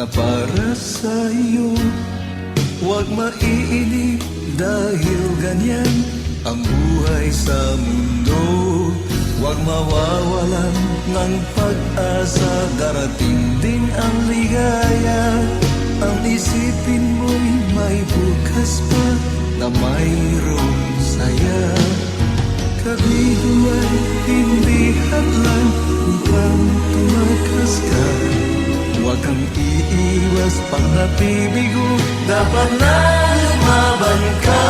na para sa'yo. Huwag maiinip dahil ganyan ang buhay sa mundo. Huwag mawawalan ng pag-asa, darating din ang ligaya. Ang isipin mo'y may bukas pa na mayroong saya. Kabiguan, hindi hadlang upang tumakas ka. Huwag kang iiwas pag napibigo, dapat na lumaban ka.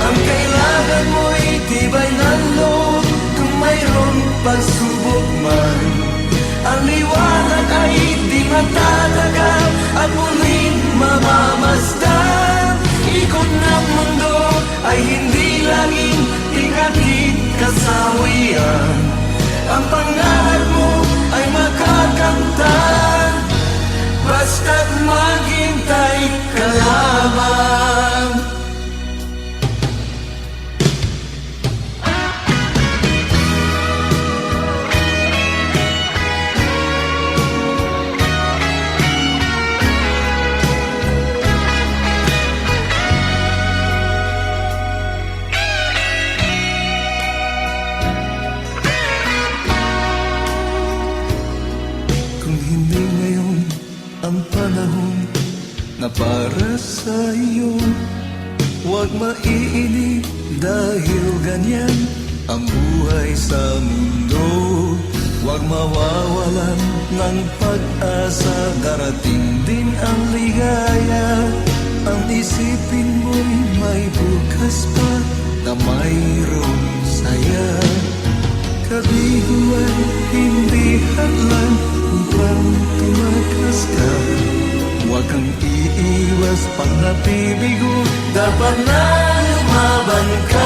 Ang kailangan mo'y tibay ng loob kung mayroong pagsubok man. Ang liwanag ay di matatagal at muling mamamasdan. Ikot ng mundo ay hindi laging ihatid kasawian. Ang pangarap mo ay makakamtan, basta't maghintay ka lamang. Ang panahon na para sa'yo, huwag maiinip dahil ganyan ang buhay sa mundo. Huwag mawawalan ng pag-asa, darating din ang ligaya. Ang isipin mo'y may bukas pa na mayroong saya. Kabiguan, hindi hadlang upang tumakas ka. Huwag kang iiwas pag napibigo, dapat na lumaban ka.